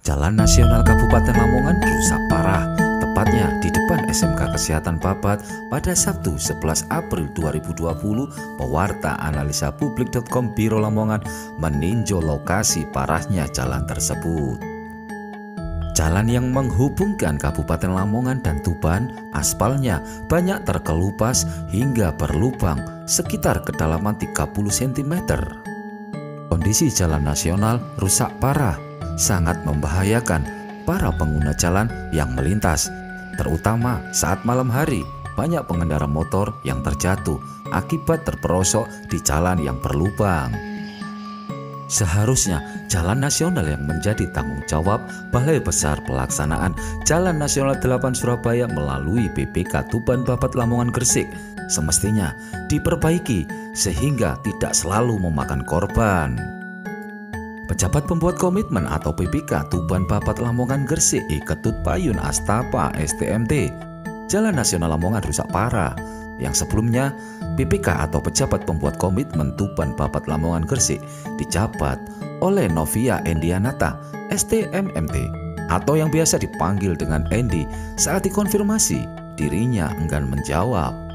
Jalan Nasional Kabupaten Lamongan rusak parah, tepatnya di depan SMK Kesehatan Babat pada Sabtu 11 April 2020. Pewarta analisa publik.com Biro Lamongan meninjau lokasi parahnya jalan tersebut. Jalan yang menghubungkan Kabupaten Lamongan dan Tuban, aspalnya banyak terkelupas hingga berlubang sekitar kedalaman 30 cm. Kondisi jalan nasional rusak parah, sangat membahayakan para pengguna jalan yang melintas, terutama saat malam hari. Banyak pengendara motor yang terjatuh akibat terperosok di jalan yang berlubang. Seharusnya jalan nasional yang menjadi tanggung jawab Balai Besar Pelaksanaan Jalan Nasional 8 Surabaya melalui BPK Tuban Babat Lamongan Gresik semestinya diperbaiki sehingga tidak selalu memakan korban. Pejabat Pembuat Komitmen atau PPK Tuban Babat Lamongan Gresik Ketut Payun Astapa STMT, Jalan Nasional Lamongan rusak parah. Yang sebelumnya PPK atau Pejabat Pembuat Komitmen Tuban Babat Lamongan Gresik dijabat oleh Novia Endianata STMMT atau yang biasa dipanggil dengan Endi. Saat dikonfirmasi, dirinya enggan menjawab.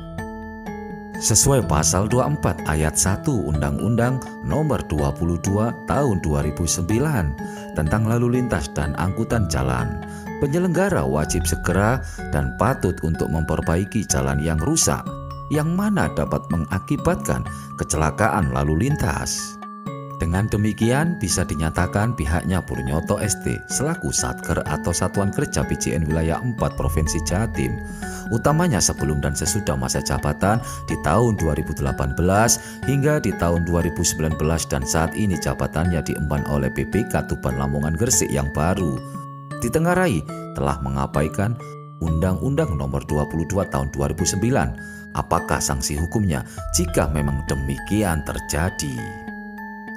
Sesuai pasal 24 ayat 1 Undang-Undang Nomor 22 Tahun 2009 tentang lalu lintas dan angkutan jalan, penyelenggara wajib segera dan patut untuk memperbaiki jalan yang rusak, yang mana dapat mengakibatkan kecelakaan lalu lintas. Dengan demikian bisa dinyatakan pihaknya Purnyoto ST selaku Satker atau Satuan Kerja PJN Wilayah 4 Provinsi Jatim, utamanya sebelum dan sesudah masa jabatan di tahun 2018 hingga di tahun 2019 dan saat ini jabatannya diemban oleh PPK Tuban Lamongan Gresik yang baru, ditengarai telah mengabaikan Undang-Undang Nomor 22 Tahun 2009. Apakah sanksi hukumnya jika memang demikian terjadi?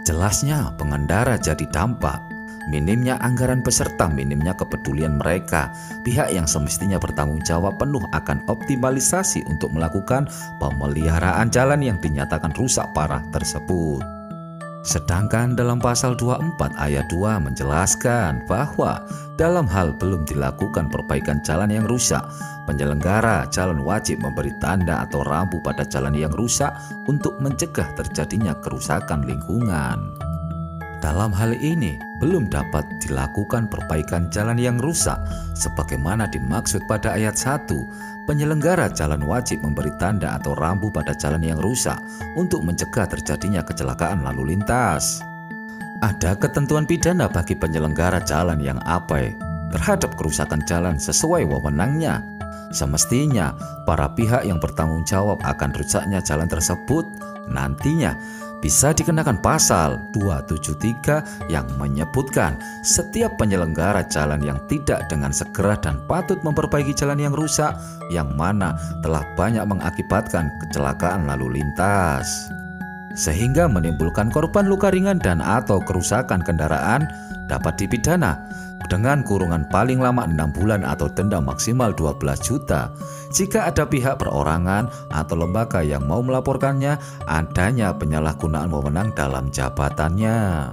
Jelasnya pengendara jadi dampak minimnya anggaran beserta minimnya kepedulian mereka. Pihak yang semestinya bertanggung jawab penuh akan optimalisasi untuk melakukan pemeliharaan jalan yang dinyatakan rusak parah tersebut. Sedangkan dalam pasal 24 ayat 2 menjelaskan bahwa dalam hal belum dilakukan perbaikan jalan yang rusak, penyelenggara jalan wajib memberi tanda atau rambu pada jalan yang rusak untuk mencegah terjadinya kerusakan lingkungan. Dalam hal ini belum dapat dilakukan perbaikan jalan yang rusak sebagaimana dimaksud pada ayat 1, penyelenggara jalan wajib memberi tanda atau rambu pada jalan yang rusak untuk mencegah terjadinya kecelakaan lalu lintas. Ada ketentuan pidana bagi penyelenggara jalan yang abai terhadap kerusakan jalan sesuai wewenangnya. Semestinya para pihak yang bertanggung jawab akan rusaknya jalan tersebut nantinya bisa dikenakan pasal 273 yang menyebutkan setiap penyelenggara jalan yang tidak dengan segera dan patut memperbaiki jalan yang rusak yang mana telah banyak mengakibatkan kecelakaan lalu lintas sehingga menimbulkan korban luka ringan dan atau kerusakan kendaraan dapat dipidana dengan kurungan paling lama 6 bulan atau denda maksimal 12 juta. Jika ada pihak perorangan atau lembaga yang mau melaporkannya adanya penyalahgunaan wewenang dalam jabatannya.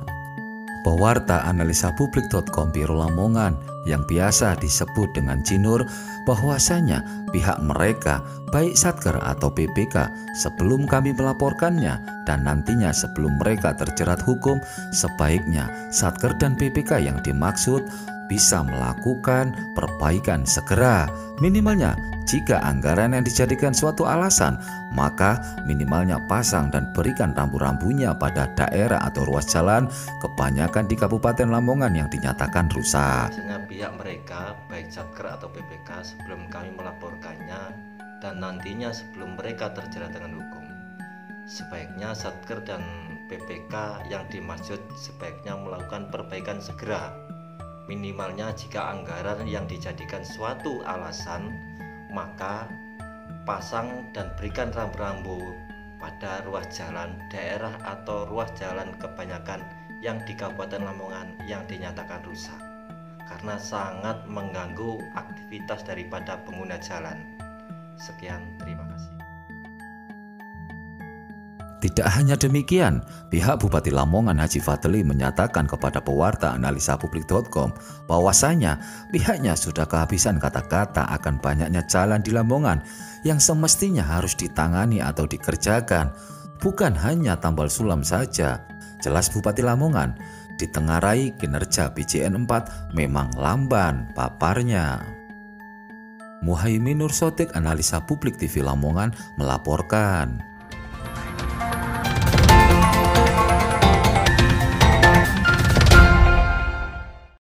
Pewarta analisa publik.com Biro Lamongan yang biasa disebut dengan Cinur bahwasanya pihak mereka baik Satker atau PPK sebelum kami melaporkannya dan nantinya sebelum mereka terjerat hukum, sebaiknya Satker dan PPK yang dimaksud bisa melakukan perbaikan segera. Minimalnya jika anggaran yang dijadikan suatu alasan, maka minimalnya pasang dan berikan rambu-rambunya pada daerah atau ruas jalan kebanyakan di Kabupaten Lamongan yang dinyatakan rusak. Biasanya pihak mereka baik Satker atau PPK sebelum kami melaporkannya dan nantinya sebelum mereka terjerat dengan hukum, sebaiknya Satker dan PPK yang dimaksud sebaiknya melakukan perbaikan segera. Minimalnya jika anggaran yang dijadikan suatu alasan, maka pasang dan berikan rambu-rambu pada ruas jalan daerah atau ruas jalan kebanyakan yang di Kabupaten Lamongan yang dinyatakan rusak karena sangat mengganggu aktivitas daripada pengguna jalan. Sekian, terima kasih. Tidak hanya demikian, pihak Bupati Lamongan Haji Fadli menyatakan kepada pewarta analisapublik.com bahwasanya pihaknya sudah kehabisan kata-kata akan banyaknya jalan di Lamongan yang semestinya harus ditangani atau dikerjakan. Bukan hanya tambal sulam saja. Jelas Bupati Lamongan ditengarai kinerja PJN 4 memang lamban paparnya. Muhaimin Nur Sodik, Analisa Publik TV Lamongan melaporkan.